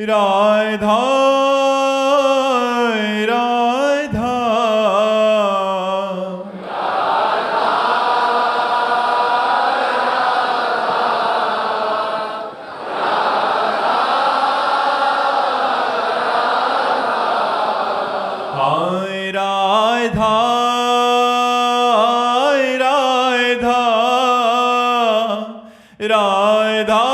राधा राधा हाय राधा राधा राधा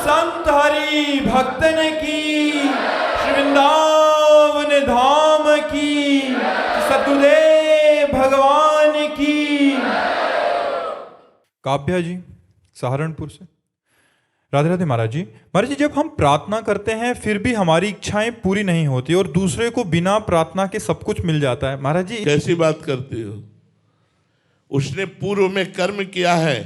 संत हरि भक्तन की, श्री वृंदावन धाम की, सतगुरुदेव भगवान की। काव्या जी सहारनपुर से। राधे राधे महाराज जी। महाराज जी, जब हम प्रार्थना करते हैं फिर भी हमारी इच्छाएं पूरी नहीं होती और दूसरे को बिना प्रार्थना के सब कुछ मिल जाता है, महाराज जी कैसी बात करते हो? उसने पूर्व में कर्म किया है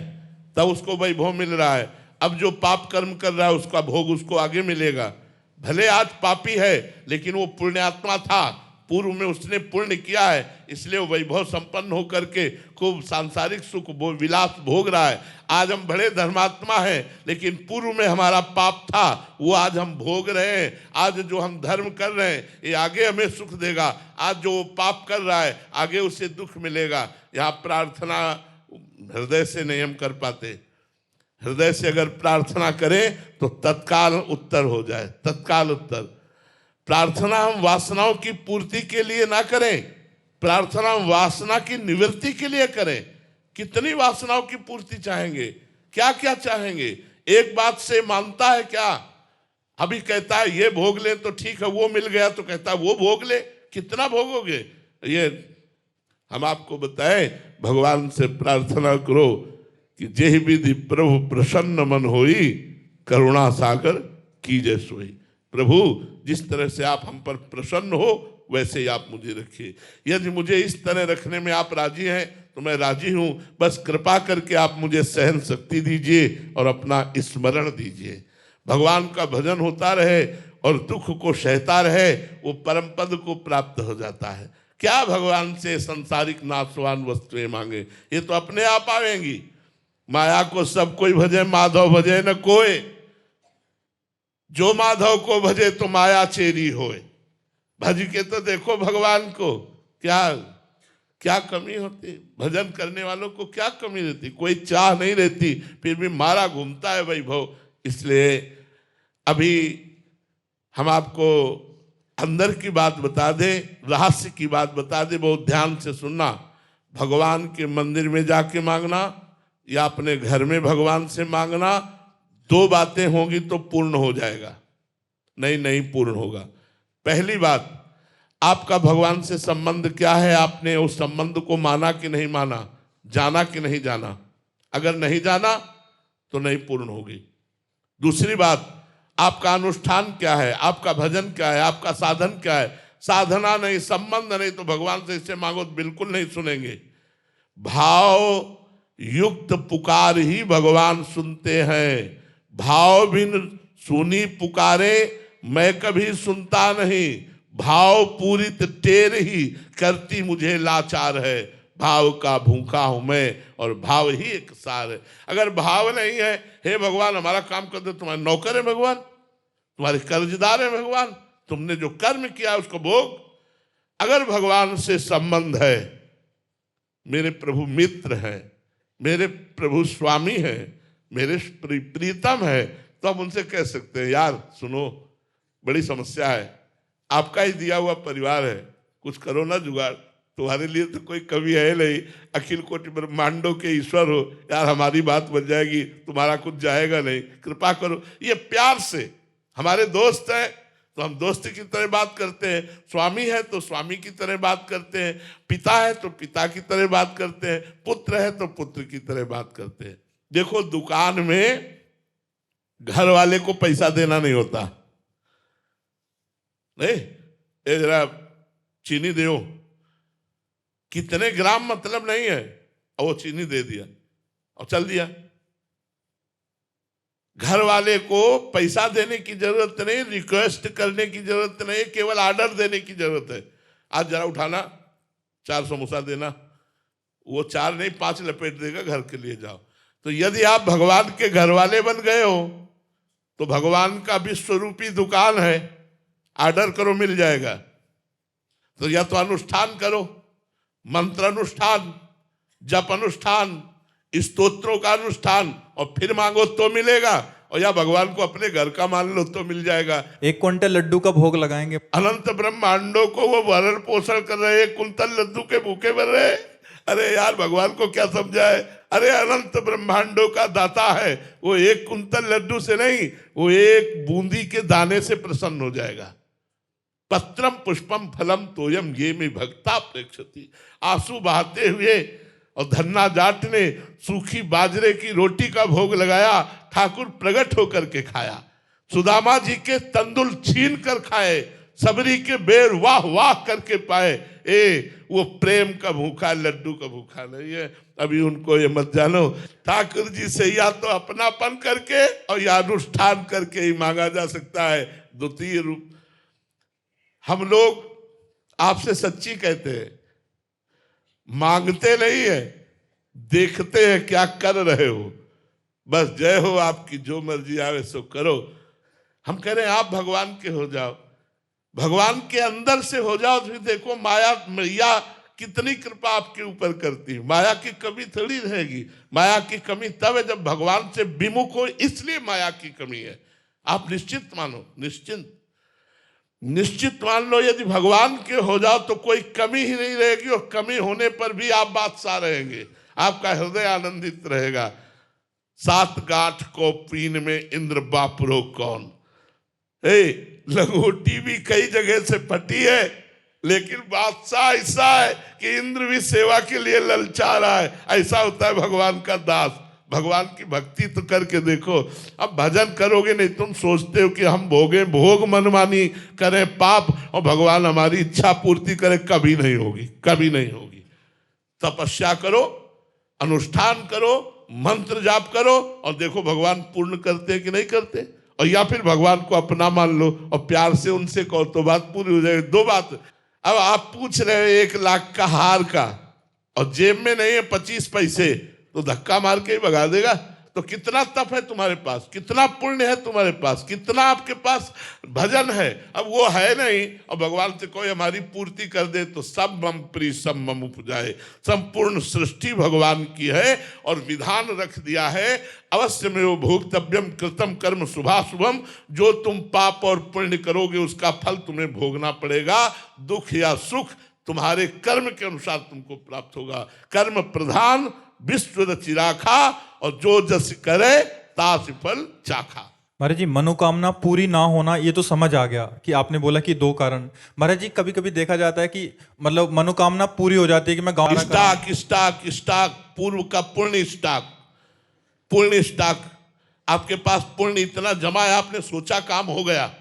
तब उसको वैभव मिल रहा है। अब जो पाप कर्म कर रहा है उसका भोग उसको आगे मिलेगा। भले आज पापी है लेकिन वो पुण्यात्मा था, पूर्व में उसने पुण्य किया है, इसलिए वो वैभव संपन्न होकर के खूब सांसारिक सुख विलास भोग रहा है। आज हम बड़े धर्मात्मा हैं लेकिन पूर्व में हमारा पाप था, वो आज हम भोग रहे हैं। आज जो हम धर्म कर रहे हैं ये आगे हमें सुख देगा, आज जो पाप कर रहा है आगे उसे दुख मिलेगा। यहाँ प्रार्थना हृदय से नहीं हम कर पाते। हृदय से अगर प्रार्थना करें तो तत्काल उत्तर हो जाए, तत्काल उत्तर। प्रार्थना हम वासनाओं की पूर्ति के लिए ना करें, प्रार्थना हम वासना की निवृत्ति के लिए करें। कितनी वासनाओं की पूर्ति चाहेंगे, क्या क्या चाहेंगे? एक बात से मानता है क्या? अभी कहता है ये भोग ले तो ठीक है, वो मिल गया तो कहता है वो भोग ले। कितना भोगोगे? ये हम आपको बताएं, भगवान से प्रार्थना करो कि जेहि विधि प्रभु प्रसन्न मन होई, करुणा सागर कीजे सोई। प्रभु जिस तरह से आप हम पर प्रसन्न हो वैसे ही आप मुझे रखिए। यदि मुझे इस तरह रखने में आप राजी हैं तो मैं राजी हूं, बस कृपा करके आप मुझे सहन शक्ति दीजिए और अपना स्मरण दीजिए। भगवान का भजन होता रहे और दुख को सहता रहे, वो परम पद को प्राप्त हो जाता है। क्या भगवान से संसारिक नाशवान वस्तुएं मांगे, ये तो अपने आप आवेंगी। माया को सब कोई भजे, माधव भजे न कोई। जो माधव को भजे तो माया चेरी होए। भज के तो देखो भगवान को, क्या क्या कमी होती? भजन करने वालों को क्या कमी रहती? कोई चाह नहीं रहती, फिर भी मारा घूमता है वैभव। इसलिए अभी हम आपको अंदर की बात बता दें, रहस्य की बात बता दें, बहुत ध्यान से सुनना। भगवान के मंदिर में जाके मांगना या अपने घर में भगवान से मांगना, दो बातें होंगी तो पूर्ण हो जाएगा, नहीं पूर्ण होगा। पहली बात, आपका भगवान से संबंध क्या है, आपने उस संबंध को माना कि नहीं माना, जाना कि नहीं जाना। अगर नहीं जाना तो नहीं पूर्ण होगी। दूसरी बात, आपका अनुष्ठान क्या है, आपका भजन क्या है, आपका साधन क्या है। साधना नहीं, संबंध नहीं, तो भगवान से इससे मांगो तो बिल्कुल नहीं सुनेंगे। भाव युक्त पुकार ही भगवान सुनते हैं। भाव बिन सुनी पुकारे मैं कभी सुनता नहीं। भाव पूरित टेर ही करती मुझे लाचार है। भाव का भूखा हूं मैं और भाव ही एक सार है। अगर भाव नहीं है, हे भगवान हमारा काम कर दो, तुम्हारे नौकर है भगवान, तुम्हारे कर्जदार है भगवान, तुमने जो कर्म किया उसको भोग। अगर भगवान से संबंध है, मेरे प्रभु मित्र हैं, मेरे प्रभु स्वामी हैं, मेरे प्रीतम है, तो हम उनसे कह सकते हैं यार सुनो बड़ी समस्या है, आपका ही दिया हुआ परिवार है, कुछ करो ना जुगाड़, तुम्हारे लिए तो कोई कवि है नहीं, अखिल कोटि ब्रह्मांडों के ईश्वर हो, यार हमारी बात बन जाएगी, तुम्हारा कुछ जाएगा नहीं, कृपा करो। ये प्यार से, हमारे दोस्त हैं तो हम दोस्त की तरह बात करते हैं, स्वामी है तो स्वामी की तरह बात करते हैं, पिता है तो पिता की तरह बात करते हैं, पुत्र है तो पुत्र की तरह बात करते हैं। देखो दुकान में घर वाले को पैसा देना नहीं होता, नहीं ये जरा चीनी दो, कितने ग्राम मतलब नहीं है, और वो चीनी दे दिया और चल दिया। घर वाले को पैसा देने की जरूरत नहीं, रिक्वेस्ट करने की जरूरत नहीं, केवल ऑर्डर देने की जरूरत है। आज जरा उठाना 4 समोसा देना, वो 4 नहीं 5 लपेट देगा, घर के लिए जाओ। तो यदि आप भगवान के घर वाले बन गए हो तो भगवान का विश्वरूपी दुकान है, ऑर्डर करो मिल जाएगा। तो या तो अनुष्ठान करो, मंत्र अनुष्ठान, जप अनुष्ठान, स्तोत्रों का अनुष्ठान, और फिर मांगो तो मिलेगा, और या भगवान को अपने घर का मान लो तो मिल जाएगा। 1 क्विंटल लड्डू का भोग लगाएंगे, अनंत ब्रह्मांडों को वो भरण पोषण कर रहे, 1 कुंतल लड्डू के भूखे बन रहे। अरे यार भगवान को क्या समझाए, अरे अनंत ब्रह्मांडों का दाता है, वो 1 कुंतल लड्डू से नहीं, वो 1 बूंदी के दाने से प्रसन्न हो जाएगा। पत्रम पुष्पम फलम तोयम ये में भक्ता प्रेक्षति। आंसू बहाते हुए और धन्ना जाट ने सूखी बाजरे की रोटी का भोग लगाया, ठाकुर प्रकट होकर के खाया। सुदामा जी के तंदुल छीन कर खाए, सबरी के बेर वाह वाह करके पाए। वो प्रेम का भूखा, लड्डू का भूखा नहीं है। अभी उनको ये मत जानो, ठाकुर जी से या तो अपनापन करके और या अनुष्ठान करके ही मांगा जा सकता है। द्वितीय रूप हम लोग आपसे सच्ची कहते हैं, मांगते नहीं है, देखते हैं क्या कर रहे हो, बस जय हो आपकी, जो मर्जी आवे सो करो। हम कह रहे हैं आप भगवान के हो जाओ, भगवान के अंदर से हो जाओ, तो देखो माया मैया कितनी कृपा आपके ऊपर करती है। माया की कमी थोड़ी रहेगी, माया की कमी तब है जब भगवान से विमुख हो, इसलिए माया की कमी है। आप निश्चित मानो, निश्चित मान लो, यदि भगवान के हो जाओ तो कोई कमी ही नहीं रहेगी, और कमी होने पर भी आप बादशाह रहेंगे, आपका हृदय आनंदित रहेगा। 7 गांठ को पीन में इंद्र बापरो कौन। लंगोटी भी कई जगह से फटी है, लेकिन बादशाह ऐसा है कि इंद्र भी सेवा के लिए ललचा रहा है। ऐसा होता है भगवान का दास। भगवान की भक्ति तो करके देखो। अब भजन करोगे नहीं, तुम सोचते हो कि हम भोग मनमानी करें पाप और भगवान हमारी इच्छा पूर्ति करे, कभी नहीं होगी, कभी नहीं होगी। तपस्या करो, अनुष्ठान करो, मंत्र जाप करो, और देखो भगवान पूर्ण करते हैं कि नहीं करते। और या फिर भगवान को अपना मान लो और प्यार से उनसे कहो तो बात पूरी हो जाएगी। 2 बात। अब आप पूछ रहे हो 1 लाख का हार का, और जेब में नहीं है 25 पैसे, तो धक्का मार के ही भगा देगा। तो कितना तप है तुम्हारे पास, कितना पुण्य है तुम्हारे पास, कितना आपके पास भजन है। अब वो है नहीं, और भगवान से कोई हमारी पूर्ति कर दे तो सब मम प्रिय सब मम उपजाए। संपूर्ण सृष्टि भगवान की है, और विधान रख दिया है, अवश्य में वो भोक्तव्यम कृतम कर्म शुभाशुभम। जो तुम पाप और पुण्य करोगे उसका फल तुम्हें भोगना पड़ेगा। दुख या सुख तुम्हारे कर्म के अनुसार तुमको प्राप्त होगा। कर्म प्रधान विश्व रचि राखा, और जो जस करे तास फल चाखा। महाराज जी, मनोकामना पूरी ना होना ये तो समझ आ गया कि आपने बोला कि दो कारण। महाराज जी, कभी कभी देखा जाता है कि मतलब मनोकामना पूरी हो जाती है कि मैं गाँव स्टॉक स्टॉक स्टॉक, पूर्व का पूर्ण स्टॉक, पूर्ण स्टॉक आपके पास पूर्ण इतना जमा है, आपने सोचा काम हो गया,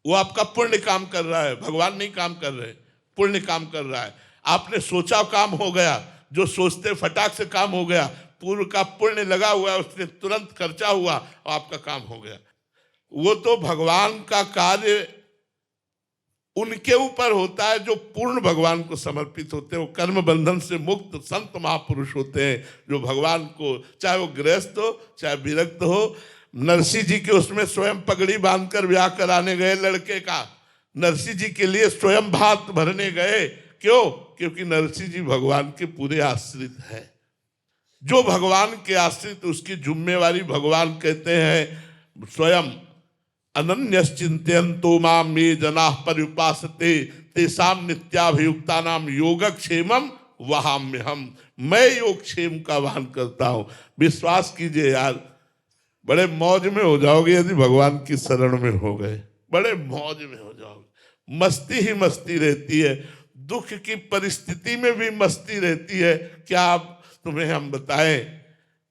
वो आपका पुण्य काम कर रहा है, भगवान नहीं काम कर रहे, पुण्य काम कर रहा है। आपने सोचा काम हो गया, जो सोचते फटाक से काम हो गया, पूर्व का पुण्य लगा हुआ है, उसने तुरंत खर्चा हुआ और आपका काम हो गया। वो तो भगवान का कार्य उनके ऊपर होता है जो पूर्ण भगवान को समर्पित होते हैं, वो कर्म बंधन से मुक्त संत महापुरुष होते हैं, जो भगवान को, चाहे वो गृहस्थ हो चाहे विरक्त हो। नरसिंह जी के उसमें स्वयं पगड़ी बांधकर ब्याह कराने गए लड़के का, नरसिंह जी के लिए स्वयं भात भरने गए, क्यों? क्योंकि नरसिंह जी भगवान के पूरे आश्रित है। जो भगवान के आश्रित, उसकी जिम्मेवारी भगवान कहते हैं स्वयं, अनन्यश्चिन्तयन्तो माम ये जनाः पर्युपासते तेषां नित्याभियुक्तानां योगक्षेमं वहाम्यहम्। मैं योगक्षेम का वाहन करता हूं। विश्वास कीजिए यार, बड़े मौज में हो जाओगे यदि भगवान की शरण में हो गए, बड़े मौज में हो जाओगे। मस्ती ही मस्ती रहती है, दुख की परिस्थिति में भी मस्ती रहती है। क्या आप तुम्हें हम बताएं,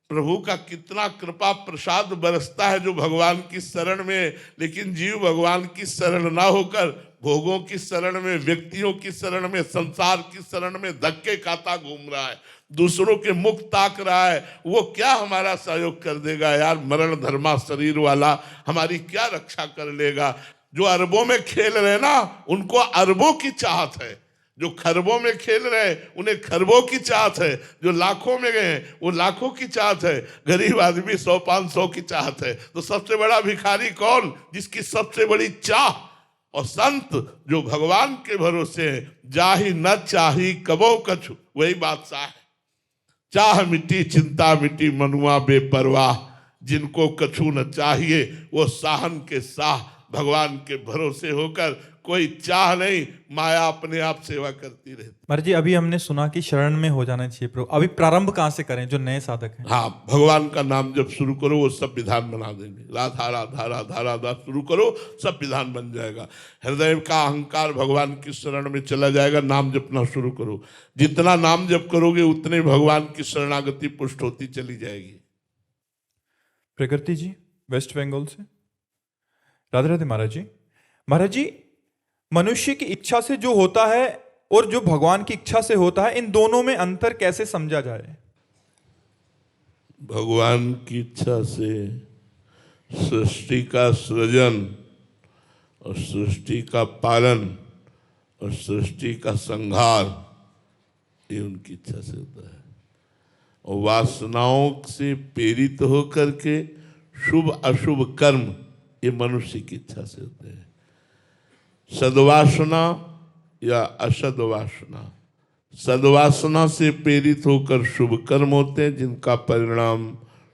प्रभु का कितना कृपा प्रसाद बरसता है जो भगवान की शरण में, लेकिन जीव भगवान की शरण ना होकर भोगों की शरण में, व्यक्तियों की शरण में, संसार की शरण में धक्के खाता घूम रहा है, दूसरों के मुख ताक रहा है। वो क्या हमारा सहयोग कर देगा यार? मरण धर्मा शरीर वाला हमारी क्या रक्षा कर लेगा? जो अरबों में खेल रहे ना, उनको अरबों की चाहत है। जो खरबों में खेल रहे हैं उन्हें खरबों की चाहत है। जो लाखों में गए हैं वो लाखों की चाहत है। गरीब आदमी 100-500 की चाहत है। तो सबसे बड़ा भिखारी कौन? जिसकी सबसे बड़ी चाह। और संत जो भगवान के भरोसे हैं, जाहि न चाही कबो कछु, वही बादशाह है। चाह मिटी चिंता मिटी मनुआ बेपरवाह, जिनको कछु न चाहिए वो साहन के साह। भगवान के भरोसे होकर कोई चाह नहीं, माया अपने आप सेवा करती रहती। महाराज जी, अभी हमने सुना कि शरण में हो जाना चाहिए प्रभु, अभी प्रारंभ कहाँ से करें जो नए साधक हैं? हाँ, भगवान का नाम जब शुरू करो वो सब विधान बना देंगे। राधा राधा राधा राधा शुरू करो, सब विधान बन जाएगा। हृदय का अहंकार भगवान की शरण में चला जाएगा। नाम जपना शुरू करो, जितना नाम जप करोगे उतने भगवान की शरणागति पुष्ट होती चली जाएगी। प्रकृति जी वेस्ट बंगाल से, राधे राधे महाराज जी। महाराज जी, मनुष्य की इच्छा से जो होता है और जो भगवान की इच्छा से होता है, इन दोनों में अंतर कैसे समझा जाए? भगवान की इच्छा से सृष्टि का सृजन और सृष्टि का पालन और सृष्टि का संहार, ये उनकी इच्छा से होता है। और वासनाओं से प्रेरित होकर के शुभ अशुभ कर्म, ये मनुष्य की इच्छा से होते हैं। सद्वासना या असद्वासना, सद्वासना से प्रेरित होकर शुभ कर्म होते हैं जिनका परिणाम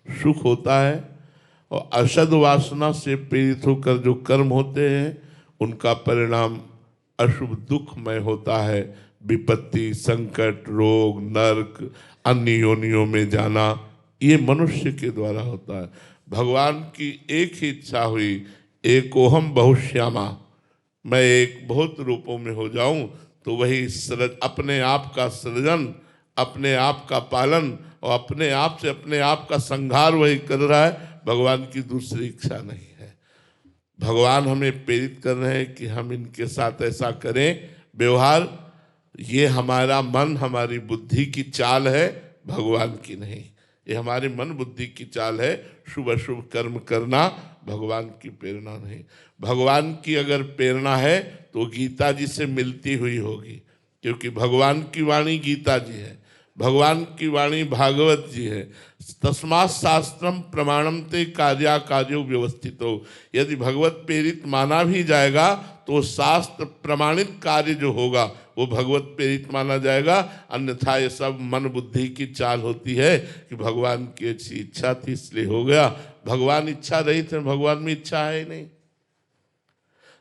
सुख होता है, और असद्वासना से प्रेरित होकर जो कर्म होते हैं उनका परिणाम अशुभ दुखमय होता है। विपत्ति, संकट, रोग, नरक, अन्य योनियों में जाना, ये मनुष्य के द्वारा होता है। भगवान की एक ही इच्छा हुई, एकोहम बहुश्यामा, मैं एक बहुत रूपों में हो जाऊं, तो वही अपने आप का सृजन, अपने आप का पालन और अपने आप से अपने आप का संहार वही कर रहा है। भगवान की दूसरी इच्छा नहीं है। भगवान हमें प्रेरित कर रहे हैं कि हम इनके साथ ऐसा करें व्यवहार। ये हमारा मन, हमारी बुद्धि की चाल है, भगवान की नहीं। ये हमारे मन बुद्धि की चाल है। शुभ अशुभ कर्म करना भगवान की प्रेरणा नहीं। भगवान की अगर प्रेरणा है तो गीता जी से मिलती हुई होगी, क्योंकि भगवान की वाणी गीता जी है, भगवान की वाणी भागवत जी है। तस्मात् शास्त्रम प्रमाणम ते कार्या कार्यो व्यवस्थितो। यदि भगवत प्रेरित माना भी जाएगा तो शास्त्र प्रमाणित कार्य जो होगा वो भगवत प्रेरित माना जाएगा। अन्यथा ये सब मन बुद्धि की चाल होती है कि भगवान की अच्छी इच्छा थी इसलिए हो गया। भगवान इच्छा रहित है, भगवान में इच्छा है ही नहीं।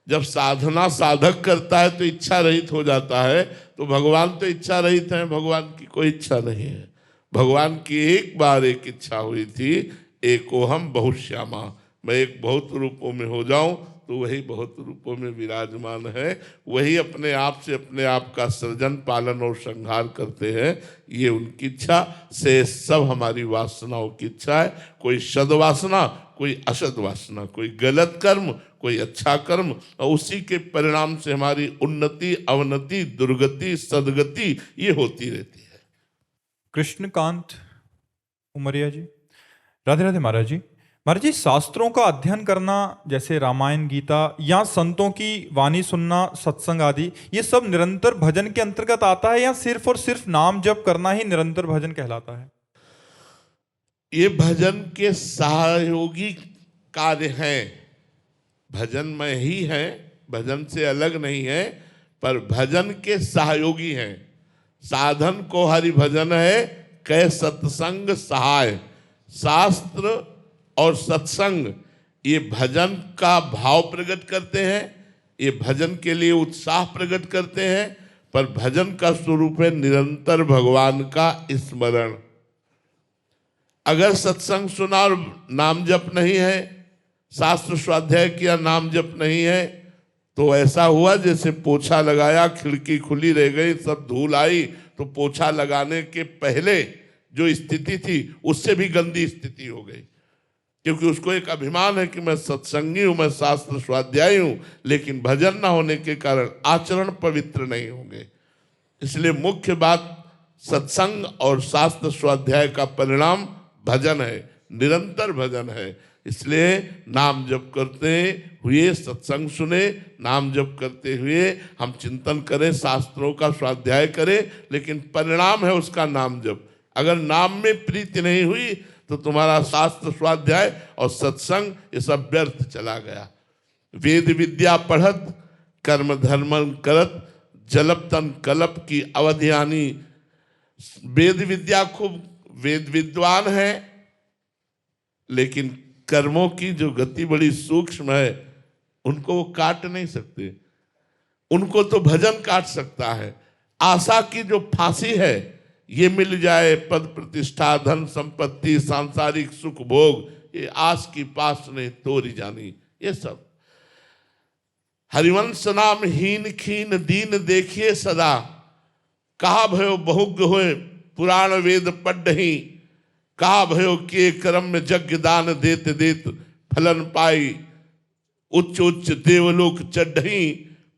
जब साधना साधक करता है तो इच्छा रहित हो जाता है, तो भगवान तो इच्छा रहित है, भगवान की कोई इच्छा नहीं है। भगवान की एक बार एक इच्छा हुई थी, एकोहम बहुश्यामा, मैं एक बहुत रूपों में हो जाऊं, तो वही बहुत रूपों में विराजमान है। वही अपने आप से अपने आप का सृजन, पालन और संहार करते हैं। ये उनकी इच्छा से सब हमारी वासनाओं की इच्छा है। कोई सद्वासना, कोई असद वासना, कोई गलत कर्म, कोई अच्छा कर्म, और उसी के परिणाम से हमारी उन्नति, अवनति, दुर्गति, सदगति ये होती रहती है। कृष्णकांत उमरिया जी। राधे राधे महाराज जी। महाराज जी, शास्त्रों का अध्ययन करना जैसे रामायण, गीता या संतों की वाणी सुनना, सत्संग आदि, ये सब निरंतर भजन के अंतर्गत आता है या सिर्फ और सिर्फ नाम जप करना ही निरंतर भजन कहलाता है? ये भजन के सहयोगी कार्य हैं, भजन में ही है, भजन से अलग नहीं है, पर भजन के सहयोगी हैं। साधन को हरि भजन है, कै सत्संग सहाय। शास्त्र और सत्संग ये भजन का भाव प्रकट करते हैं, ये भजन के लिए उत्साह प्रकट करते हैं, पर भजन का स्वरूप है निरंतर भगवान का स्मरण। अगर सत्संग सुना और नाम जप नहीं है, शास्त्र स्वाध्याय किया, नाम जप नहीं है, तो ऐसा हुआ जैसे पोछा लगाया, खिड़की खुली रह गई, सब धूल आई, तो पोछा लगाने के पहले जो स्थिति थी उससे भी गंदी स्थिति हो गई। क्योंकि उसको एक अभिमान है कि मैं सत्संगी हूं, मैं शास्त्र स्वाध्यायी हूं, लेकिन भजन ना होने के कारण आचरण पवित्र नहीं होंगे। इसलिए मुख्य बात सत्संग और शास्त्र स्वाध्याय का परिणाम भजन है, निरंतर भजन है। इसलिए नाम जप करते हुए सत्संग सुने, नाम जप करते हुए हम चिंतन करें, शास्त्रों का स्वाध्याय करें, लेकिन परिणाम है उसका नाम जप। अगर नाम में प्रीति नहीं हुई तो तुम्हारा शास्त्र स्वाध्याय और सत्संग ये सब व्यर्थ चला गया। वेद विद्या पढ़त, कर्म धर्म करत, जलप तन कलप की अवधियानी। वेद विद्या खूब, वेद विद्वान है, लेकिन कर्मों की जो गति बड़ी सूक्ष्म है, उनको वो काट नहीं सकते। उनको तो भजन काट सकता है। आशा की जो फांसी है, ये मिल जाए पद प्रतिष्ठा, धन संपत्ति, सांसारिक सुख भोग, ये आस की पास नहीं तोरी जानी, ये सब। हरिवंश नाम हीन खीन दीन देखिए सदा, कहा भयो बहुज्ञ होए पुराण वेद पढ़ही। कहा भयो के कर्म में यज्ञ दान देत देत, फलन पाई उच्च उच्च देवलोक चढ़ही।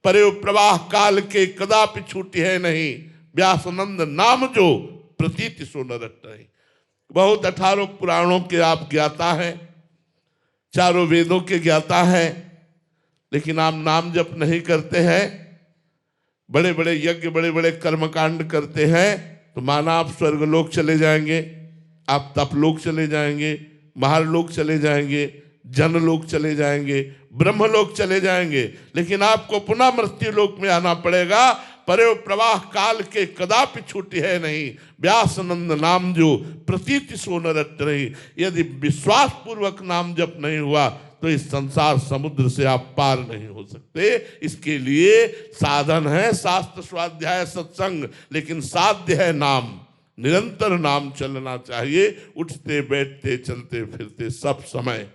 परे प्रवाह काल के कदापि छूटी है नहीं, व्यासनंद नाम जो प्रतीति सो न रट रही। बहुत 18 पुराणों के आप ज्ञाता हैं, चारों वेदों के ज्ञाता हैं, लेकिन आप नाम जप नहीं करते हैं, बड़े बड़े यज्ञ, बड़े बड़े कर्मकांड करते हैं, तो माना आप स्वर्गलोक चले जाएंगे, आप तपलोक चले जाएंगे, महारलोक चले जाएंगे, जनलोक चले जाएंगे, ब्रह्मलोक चले जाएंगे, लेकिन आपको पुनः मृत्यु लोक में आना पड़ेगा। परे प्रवाह काल के कदापि छूटी है नहीं, व्यासनंद नाम जो प्रतीति सो न रट रही। यदि विश्वास पूर्वक नाम जप नहीं हुआ तो इस संसार समुद्र से आप पार नहीं हो सकते। इसके लिए साधन है शास्त्र स्वाध्याय सत्संग, लेकिन साध्य है नाम। निरंतर नाम चलना चाहिए, उठते बैठते चलते फिरते सब समय।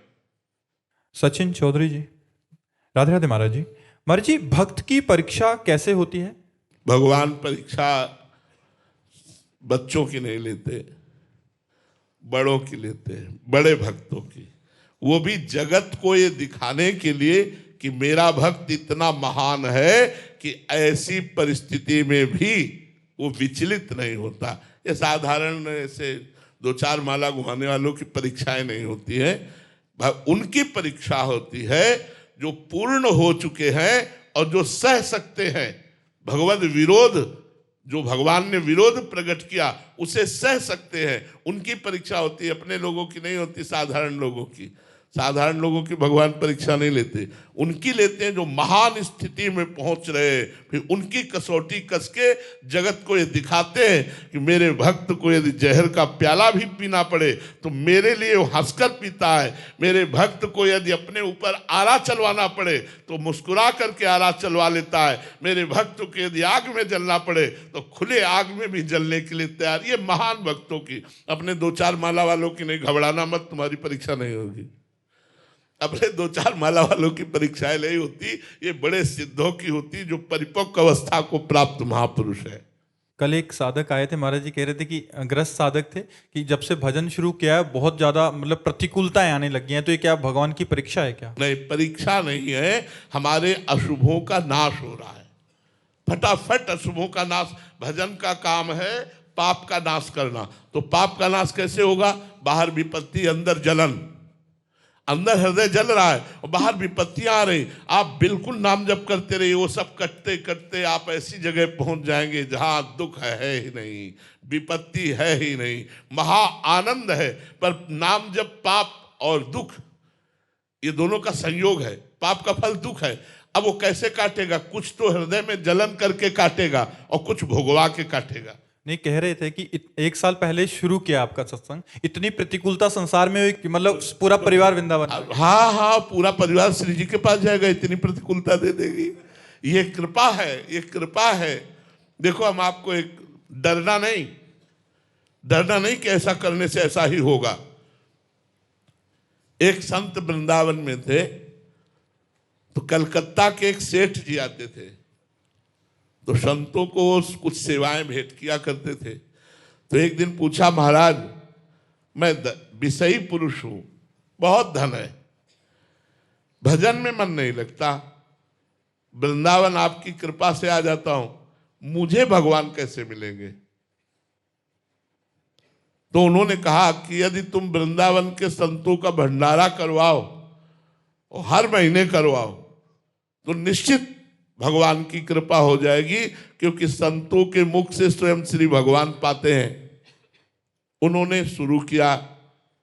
सचिन चौधरी जी। राधे राधे महाराज जी। महाराज जी, भक्त की परीक्षा कैसे होती है? भगवान परीक्षा बच्चों की नहीं लेते, बड़ों की लेते हैं, बड़े भक्तों की। वो भी जगत को ये दिखाने के लिए कि मेरा भक्त इतना महान है कि ऐसी परिस्थिति में भी वो विचलित नहीं होता। ये साधारण ऐसे 2-4 माला घुमाने वालों की परीक्षाएं नहीं होती है, उनकी परीक्षा होती है जो पूर्ण हो चुके हैं और जो सह सकते हैं। भगवद विरोध, जो भगवान ने विरोध प्रकट किया उसे सह सकते हैं, उनकी परीक्षा होती है, अपने लोगों की नहीं होती, साधारण लोगों की। साधारण लोगों की भगवान परीक्षा नहीं लेते, उनकी लेते हैं जो महान स्थिति में पहुंच रहे, फिर उनकी कसौटी कस के जगत को ये दिखाते हैं कि मेरे भक्त को यदि जहर का प्याला भी पीना पड़े तो मेरे लिए वो हंसकर पीता है। मेरे भक्त को यदि अपने ऊपर आरा चलवाना पड़े तो मुस्कुरा करके आरा चलवा लेता है। मेरे भक्त को यदि आग में जलना पड़े तो खुले आग में भी जलने के लिए तैयार। ये महान भक्तों की, अपने 2-4 माला वालों की नहीं। घबराना मत, तुम्हारी परीक्षा नहीं होगी। अपने 2-4 माला वालों की परीक्षाएं नहीं होती, ये बड़े सिद्धों की होती जो परिपक्व अवस्था को प्राप्त महापुरुष है। कल एक साधक आए थे, महाराज जी कह रहे थे कि ग्रस्त साधक थे कि जब से भजन शुरू किया है बहुत ज्यादा मतलब प्रतिकूलताएं आने लगी हैं, तो ये क्या भगवान की परीक्षा है क्या? नहीं, परीक्षा नहीं है, हमारे अशुभों का नाश हो रहा है। फटाफट अशुभों का नाश, भजन का काम है पाप का नाश करना। तो पाप का नाश कैसे होगा? बाहर विपत्ति, अंदर जलन। अंदर हृदय जल रहा है और बाहर विपत्तियां आ रही, आप बिल्कुल नाम जप करते रहिए, वो सब कटते कटते आप ऐसी जगह पहुंच जाएंगे जहां दुख है ही नहीं, विपत्ति है ही नहीं, महा आनंद है। पर नाम जप, पाप और दुख ये दोनों का संयोग है। पाप का फल दुख है। अब वो कैसे काटेगा? कुछ तो हृदय में जलन करके काटेगा और कुछ भोगवा के काटेगा। नहीं, कह रहे थे कि 1 साल पहले शुरू किया आपका सत्संग, इतनी प्रतिकूलता संसार में हुई कि मतलब पूरा परिवार वृंदावन। हाँ हाँ, पूरा परिवार श्री जी के पास जाएगा, इतनी प्रतिकूलता दे देगी। ये कृपा है, ये कृपा है। देखो, हम आपको एक डरना नहीं कि ऐसा करने से ऐसा ही होगा। एक संत वृंदावन में थे, तो कलकत्ता के एक सेठ जी आते थे, तो संतों को कुछ सेवाएं भेंट किया करते थे। तो एक दिन पूछा, महाराज मैं विषयी पुरुष हूं, बहुत धन है, भजन में मन नहीं लगता, वृंदावन आपकी कृपा से आ जाता हूं, मुझे भगवान कैसे मिलेंगे? तो उन्होंने कहा कि यदि तुम वृंदावन के संतों का भंडारा करवाओ और हर महीने करवाओ तो निश्चित भगवान की कृपा हो जाएगी, क्योंकि संतों के मुख से स्वयं श्री भगवान पाते हैं। उन्होंने शुरू किया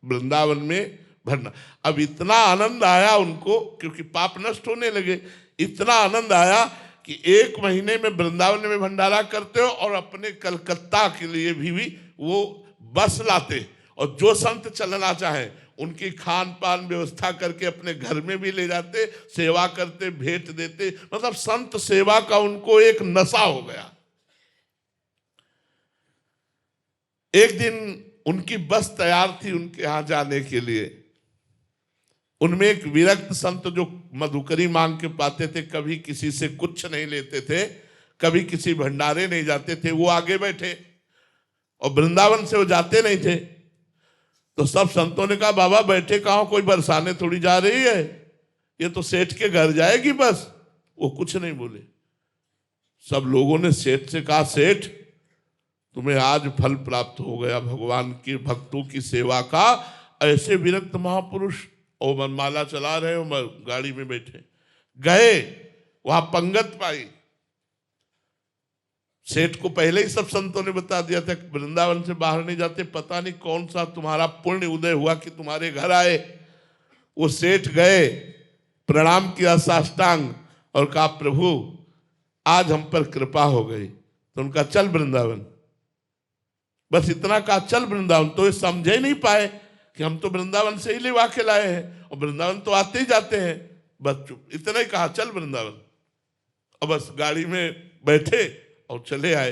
वृंदावन में भरना। अब इतना आनंद आया उनको, क्योंकि पाप नष्ट होने लगे, इतना आनंद आया कि 1 महीने में वृंदावन में भंडारा करते हो और अपने कलकत्ता के लिए भी वो बस लाते, और जो संत चलना चाहे उनकी खान पान व्यवस्था करके अपने घर में भी ले जाते, सेवा करते, भेंट देते। मतलब संत सेवा का उनको एक नशा हो गया। एक दिन उनकी बस तैयार थी उनके यहां जाने के लिए। उनमें एक विरक्त संत जो मधुकरी मांग के पाते थे, कभी किसी से कुछ नहीं लेते थे, कभी किसी भंडारे नहीं जाते थे, वो आगे बैठे और वृंदावन से वो जाते नहीं थे। तो सब संतों ने कहा, बाबा बैठे कहाँ, कोई बरसाने थोड़ी जा रही है, ये तो सेठ के घर जाएगी बस। वो कुछ नहीं बोले। सब लोगों ने सेठ से कहा, सेठ तुम्हें आज फल प्राप्त हो गया भगवान के भक्तों की सेवा का। ऐसे विरक्त महापुरुष और मनमाला चला रहे हो, गाड़ी में बैठे गए, वहां पंगत पाई। सेठ को पहले ही सब संतों ने बता दिया था, वृंदावन से बाहर नहीं जाते, पता नहीं कौन सा तुम्हारा पुण्य उदय हुआ कि तुम्हारे घर आए। वो सेठ गए, प्रणाम किया साष्टांग और कहा, प्रभु आज हम पर कृपा हो गई। तो उनका चल वृंदावन, बस इतना कहा, चल वृंदावन। तो ये समझे नहीं पाए कि हम तो वृंदावन से ही लेवा के लाए हैं और वृंदावन तो आते ही जाते हैं। बस चुप, इतना ही कहा, चल वृंदावन। और बस गाड़ी में बैठे और चले आए।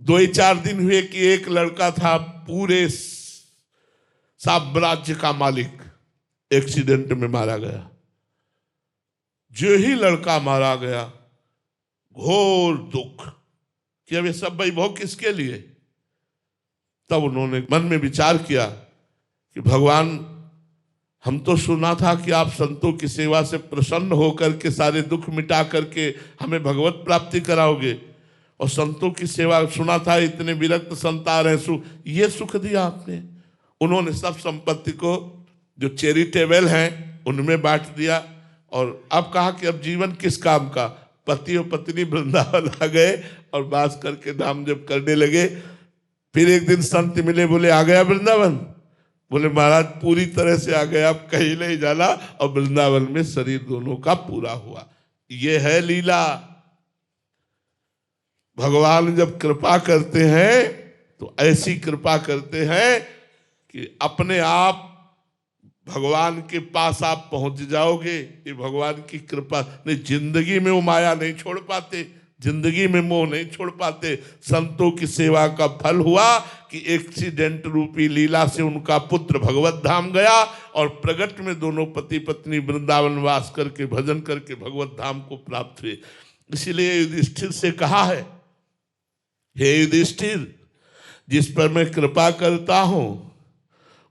2-4 दिन हुए कि एक लड़का था पूरे साम्राज्य का मालिक, एक्सीडेंट में मारा गया। जो ही लड़का मारा गया, घोर दुख कि अब ये सब वैभव किसके लिए। तब उन्होंने मन में विचार किया कि भगवान, हम तो सुना था कि आप संतों की सेवा से प्रसन्न होकर के सारे दुख मिटा करके हमें भगवत प्राप्ति कराओगे, और संतों की सेवा सुना था इतने विरक्त संत आ रहे हैं, ये सुख दिया आपने। उन्होंने सब संपत्ति को जो चैरिटेबल हैं उनमें बांट दिया, और अब कहा कि अब जीवन किस काम का। पति और पत्नी वृंदावन आ गए और बास करके नाम जप करने लगे। फिर एक दिन संत मिले, बोले आ गया वृंदावन? बोले महाराज पूरी तरह से आ गया, अब कहीं नहीं जाना। और वृंदावन में शरीर दोनों का पूरा हुआ। ये है लीला। भगवान जब कृपा करते हैं तो ऐसी कृपा करते हैं कि अपने आप भगवान के पास आप पहुंच जाओगे। ये भगवान की कृपा नहीं, जिंदगी में वो माया नहीं छोड़ पाते। जिंदगी में मोह नहीं छोड़ पाते। संतों की सेवा का फल हुआ कि एक्सीडेंट रूपी लीला से उनका पुत्र भगवत धाम गया और प्रगट में दोनों पति पत्नी वृंदावन वास करके भजन करके भगवत धाम को प्राप्त हुए। इसलिए युधिष्ठिर से कहा है, हे युधिष्ठिर, जिस पर मैं कृपा करता हूं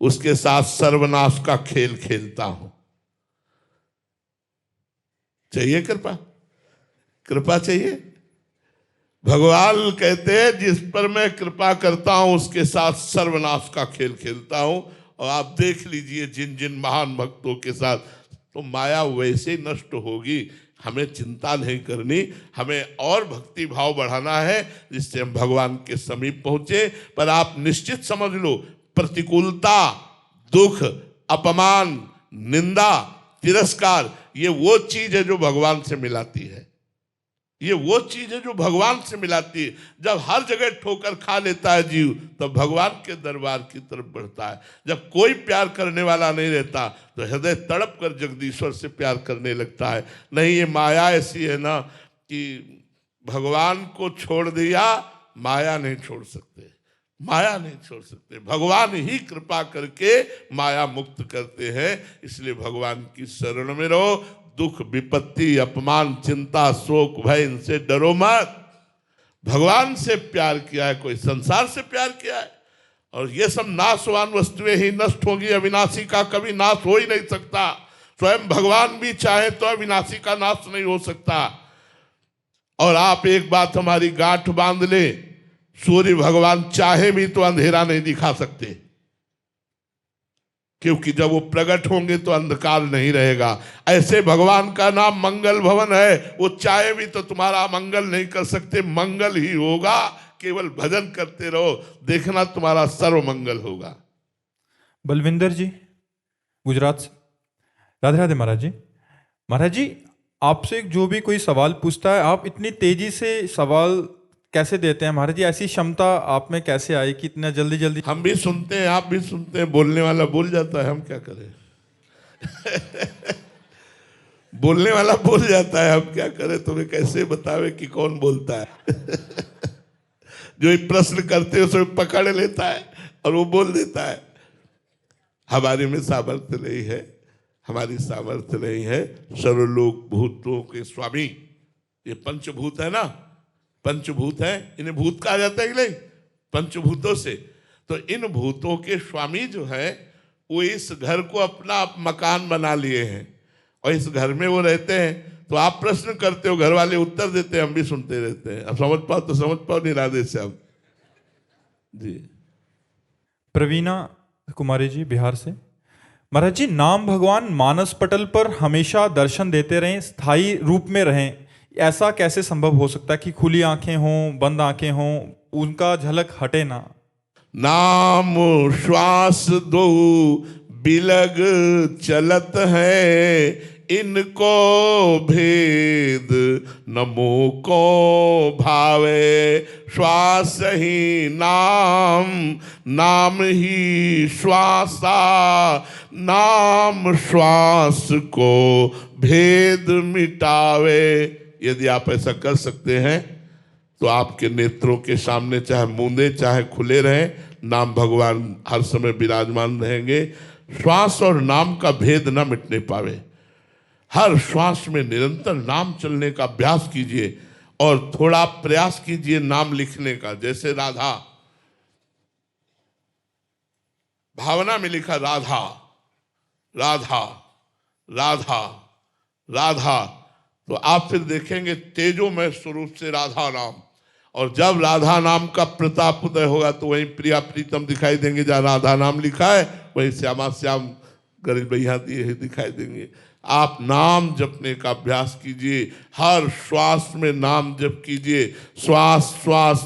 उसके साथ सर्वनाश का खेल खेलता हूं। चाहिए कृपा? कृपा चाहिए? भगवान कहते हैं जिस पर मैं कृपा करता हूं उसके साथ सर्वनाश का खेल खेलता हूं। और आप देख लीजिए जिन जिन महान भक्तों के साथ, तो माया वैसे ही नष्ट होगी। हमें चिंता नहीं करनी, हमें और भक्ति भाव बढ़ाना है जिससे हम भगवान के समीप पहुंचे। पर आप निश्चित समझ लो, प्रतिकूलता, दुख, अपमान, निंदा, तिरस्कार, ये वो चीज है जो भगवान से मिलाती है। ये वो चीज है जो भगवान से मिलाती है। जब हर जगह ठोकर खा लेता है जीव, तब भगवान के दरबार की तरफ बढ़ता है। जब कोई प्यार करने वाला नहीं रहता तो हृदय तड़प कर जगदीश्वर से प्यार करने लगता है। नहीं, ये माया ऐसी है ना कि भगवान को छोड़ दिया, माया नहीं छोड़ सकते, माया नहीं छोड़ सकते। भगवान ही कृपा करके माया मुक्त करते हैं। इसलिए भगवान की शरण में रहो। दुख, विपत्ति, अपमान, चिंता, शोक, भय, इनसे डरो मत। भगवान से प्यार किया है, कोई संसार से प्यार किया है। और ये सब नाशवान वस्तुएं ही नष्ट होंगी, अविनाशी का कभी नाश हो ही नहीं सकता। स्वयं भगवान भी चाहे तो अविनाशी का नाश नहीं हो सकता। और आप एक बात हमारी गांठ बांध ले, सूर्य भगवान चाहे भी तो अंधेरा नहीं दिखा सकते, क्योंकि जब वो प्रकट होंगे तो अंधकार नहीं रहेगा। ऐसे भगवान का नाम मंगल भवन है, वो चाहे भी तो तुम्हारा मंगल नहीं कर सकते, मंगल ही होगा। केवल भजन करते रहो, देखना तुम्हारा सर्व मंगल होगा। बलविंदर जी गुजरात से, राधे राधे महाराज जी। महाराज जी, आपसे जो भी कोई सवाल पूछता है, आप इतनी तेजी से सवाल कैसे देते हैं महाराज जी? ऐसी क्षमता आप में कैसे आई कि इतना जल्दी जल्दी? हम भी सुनते हैं, आप भी सुनते हैं, बोलने वाला बोल जाता है, हम क्या करें। बोलने वाला बोल जाता है, हम क्या करें। तुम्हें कैसे बतावे कि कौन बोलता है। जो ये प्रश्न करते हैं उसमें पकड़ लेता है और वो बोल देता है। हमारे में सामर्थ्य नहीं है, हमारी सामर्थ्य नहीं है। सर्वलोक भूतों के स्वामी, ये पंचभूत है ना, पंचभूत है, इन्हें भूत कहा जाता है कि नहीं, पंचभूतों से। तो इन भूतों के स्वामी जो है वो इस घर को अपना मकान बना लिए हैं और इस घर में वो रहते हैं। तो आप प्रश्न करते हो, घर वाले उत्तर देते हैं, हम भी सुनते रहते हैं। अब समझ पाओ तो समझ पाओ, निरादे से आप जी। प्रवीणा कुमारी जी बिहार से, महाराज जी, नाम भगवान मानस पटल पर हमेशा दर्शन देते रहें, स्थायी रूप में रहें, ऐसा कैसे संभव हो सकता है कि खुली आंखें हों, बंद आंखें हों, उनका झलक हटे ना? नाम श्वास दो बिलग चलत है, इनको भेद नमो को भावे। श्वास ही नाम, नाम ही श्वासा, नाम श्वास को भेद मिटावे। यदि आप ऐसा कर सकते हैं तो आपके नेत्रों के सामने चाहे मूंदे चाहे खुले रहें, नाम भगवान हर समय विराजमान रहेंगे। श्वास और नाम का भेद न मिटने पावे। हर श्वास में निरंतर नाम चलने का अभ्यास कीजिए और थोड़ा प्रयास कीजिए नाम लिखने का। जैसे राधा, भावना में लिखा राधा राधा राधा राधा, तो आप फिर देखेंगे तेजोमय स्वरूप से राधा नाम। और जब राधा नाम का प्रताप उदय होगा तो वहीं प्रिया प्रीतम दिखाई देंगे। जहाँ राधा नाम लिखा है वहीं श्यामा श्याम गरीब भैया दिए दिखाई देंगे। आप नाम जपने का अभ्यास कीजिए, हर श्वास में नाम जप कीजिए। श्वास श्वास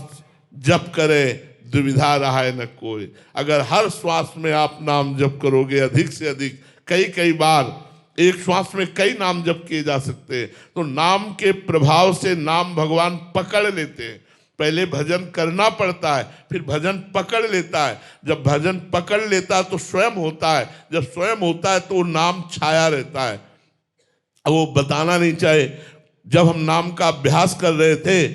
जप करे, दुविधा रहा है न कोई। अगर हर श्वास में आप नाम जप करोगे, अधिक से अधिक कई कई बार एक श्वास में कई नाम जप किए जा सकते हैं, तो नाम के प्रभाव से नाम भगवान पकड़ लेते हैं। पहले भजन करना पड़ता है, फिर भजन पकड़ लेता है। जब भजन पकड़ लेता है तो स्वयं होता है, जब स्वयं होता है तो नाम छाया रहता है। अब वो बताना नहीं चाहे, जब हम नाम का अभ्यास कर रहे थे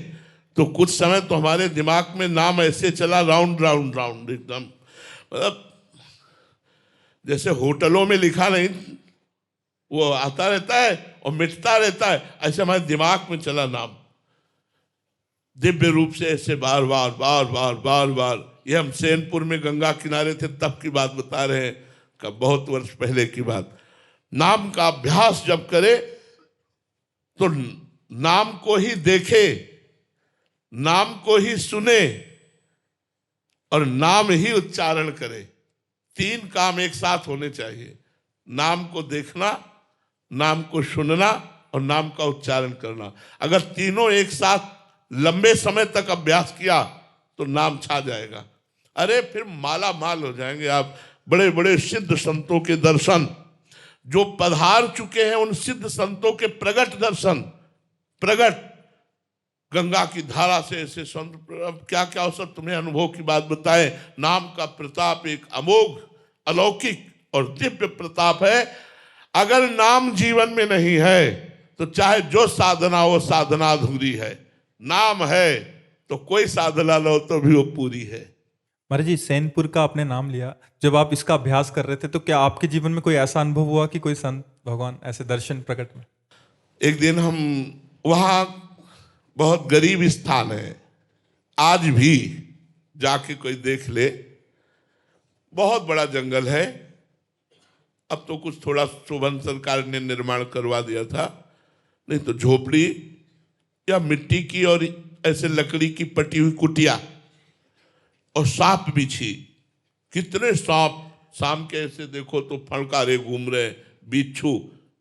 तो कुछ समय तो हमारे दिमाग में नाम ऐसे चला, राउंड राउंड राउंड, एकदम मतलब जैसे होटलों में लिखा नहीं, वो आता रहता है और मिटता रहता है, ऐसे हमारे दिमाग में चला नाम, दिव्य रूप से ऐसे बार बार बार बार बार बार। ये हम सैनपुर में गंगा किनारे थे तब की बात बता रहे हैं, कब बहुत वर्ष पहले की बात। नाम का अभ्यास जब करे तो नाम को ही देखे, नाम को ही सुने और नाम ही उच्चारण करे। 3 काम एक साथ होने चाहिए, नाम को देखना, नाम को सुनना और नाम का उच्चारण करना। अगर तीनों एक साथ लंबे समय तक अभ्यास किया तो नाम छा जाएगा। अरे फिर माला माल हो जाएंगे आप। बड़े बड़े सिद्ध संतों के दर्शन, जो पधार चुके हैं उन सिद्ध संतों के प्रगट दर्शन, प्रगट गंगा की धारा से ऐसे संत, क्या क्या सब तुम्हें अनुभव की बात बताए। नाम का प्रताप एक अमोघ, अलौकिक और दिव्य प्रताप है। अगर नाम जीवन में नहीं है तो चाहे जो साधना हो, साधना अधूरी है। नाम है तो कोई साधना लो तो भी वो पूरी है। महाराज जी, सैनपुर का आपने नाम लिया, जब आप इसका अभ्यास कर रहे थे तो क्या आपके जीवन में कोई ऐसा अनुभव हुआ कि कोई संत भगवान ऐसे दर्शन प्रकट में? एक दिन हम वहाँ, बहुत गरीब स्थान है, आज भी जाके कोई देख ले, बहुत बड़ा जंगल है। अब तो कुछ थोड़ा शोभन सरकार ने निर्माण करवा दिया था, नहीं तो झोपड़ी या मिट्टी की और ऐसे लकड़ी की पटी हुई कुटिया और सांप बिछी। कितने सांप, शाम के ऐसे देखो तो फणकारे घूम रहे, बिच्छू।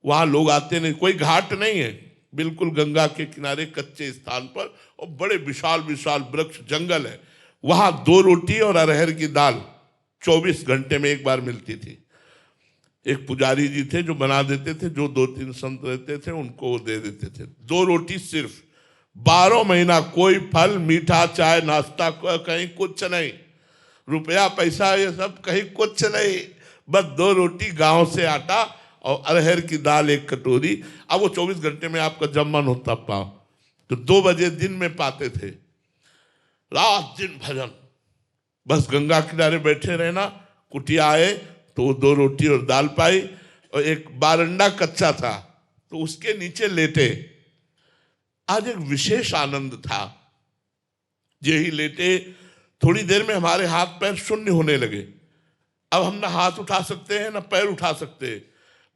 वहां लोग आते नहीं, कोई घाट नहीं है, बिल्कुल गंगा के किनारे कच्चे स्थान पर, और बड़े विशाल विशाल वृक्ष, जंगल है। वहां 2 रोटी और अरहर की दाल 24 घंटे में एक बार मिलती थी। एक पुजारी जी थे जो बना देते थे, जो 2-3 संत रहते थे उनको वो दे देते थे। 2 रोटी सिर्फ, 12 महीना कोई फल, मीठा, चाय, नाश्ता, कहीं कुछ नहीं, रुपया पैसा ये सब कहीं कुछ नहीं, बस 2 रोटी, गांव से आटा और अरहर की दाल 1 कटोरी। अब वो 24 घंटे में आपका जब मन होता पाओ, तो 2 बजे दिन में पाते थे। रात दिन भजन, बस गंगा किनारे बैठे रहना। कुटिया आए तो 2 रोटी और दाल पाई, और एक बारंडा कच्चा था तो उसके नीचे लेटे। आज एक विशेष आनंद था, यही लेटे, थोड़ी देर में हमारे हाथ पैर शून्य होने लगे। अब हम ना हाथ उठा सकते हैं ना पैर उठा सकते हैं,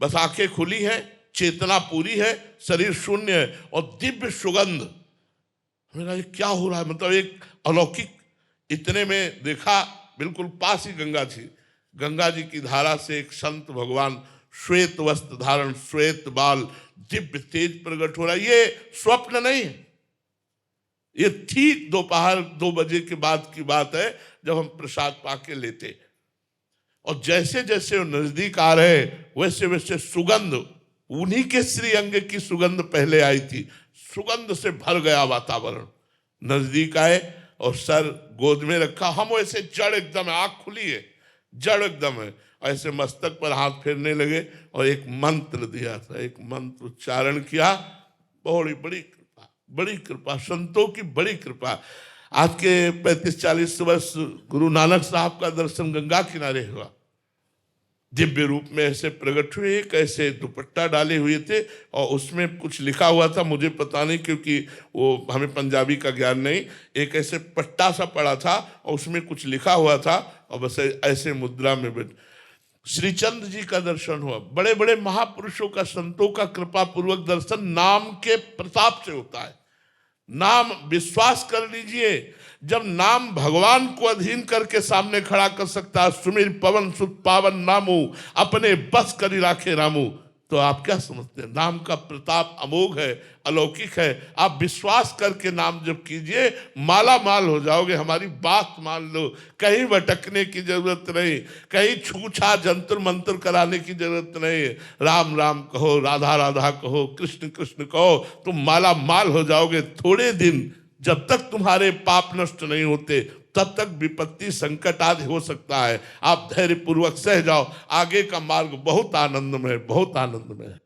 बस आंखें खुली हैं, चेतना पूरी है, शरीर शून्य है, और दिव्य सुगंध। मेरा ये क्या हो रहा है, मतलब एक अलौकिक। इतने में देखा बिल्कुल पास ही गंगा थी, गंगा जी की धारा से एक संत भगवान, श्वेत वस्त्र धारण, श्वेत बाल, दिव्य तेज प्रकट हो रहा है। ये स्वप्न नहीं है, ये ठीक दोपहर 2 बजे के बाद की बात है, जब हम प्रसाद पाके लेते। और जैसे जैसे वो नजदीक आ रहे वैसे वैसे सुगंध, उन्हीं के श्रीअंग की सुगंध पहले आई थी, सुगंध से भर गया वातावरण। नजदीक आए और सर गोद में रखा, हम वैसे जड़ एकदम, आंख खुली है, जड़ एकदम है, ऐसे मस्तक पर हाथ फेरने लगे और एक मंत्र दिया था, एक मंत्र उच्चारण किया। बड़ी बड़ी कृपा, बड़ी कृपा, संतों की बड़ी कृपा। आज के 35-40 वर्ष गुरु नानक साहब का दर्शन गंगा किनारे हुआ, दिव्य रूप में ऐसे प्रकट हुए। एक ऐसे दुपट्टा डाले हुए थे और उसमें कुछ लिखा हुआ था, मुझे पता नहीं क्योंकि वो हमें पंजाबी का ज्ञान नहीं। एक ऐसे पट्टा सा पड़ा था और उसमें कुछ लिखा हुआ था, और बस ऐसे मुद्रा में बैठ। श्रीचंद्र जी का दर्शन हुआ। बड़े बड़े महापुरुषों का, संतों का कृपा पूर्वक दर्शन नाम के प्रताप से होता है। नाम, विश्वास कर लीजिए, जब नाम भगवान को अधीन करके सामने खड़ा कर सकता है, सुमिर पवन सुत पावन नामू, अपने बस करी राखे रामू, तो आप क्या समझते हैं? नाम का प्रताप अमोघ है, अलौकिक है। आप विश्वास करके नाम जप कीजिए, माला माल हो जाओगे। हमारी बात मान लो, कहीं भटकने की जरूरत नहीं, कहीं छूछा जंतर मंत्र कराने की जरूरत नहीं। राम राम कहो, राधा राधा कहो, कृष्ण कृष्ण कहो, तुम माला माल हो जाओगे। थोड़े दिन, जब तक तुम्हारे पाप नष्ट नहीं होते तब तक विपत्ति संकट आदि हो सकता है। आप धैर्य पूर्वक सह जाओ, आगे का मार्ग बहुत आनंदमय, बहुत आनंदमय है।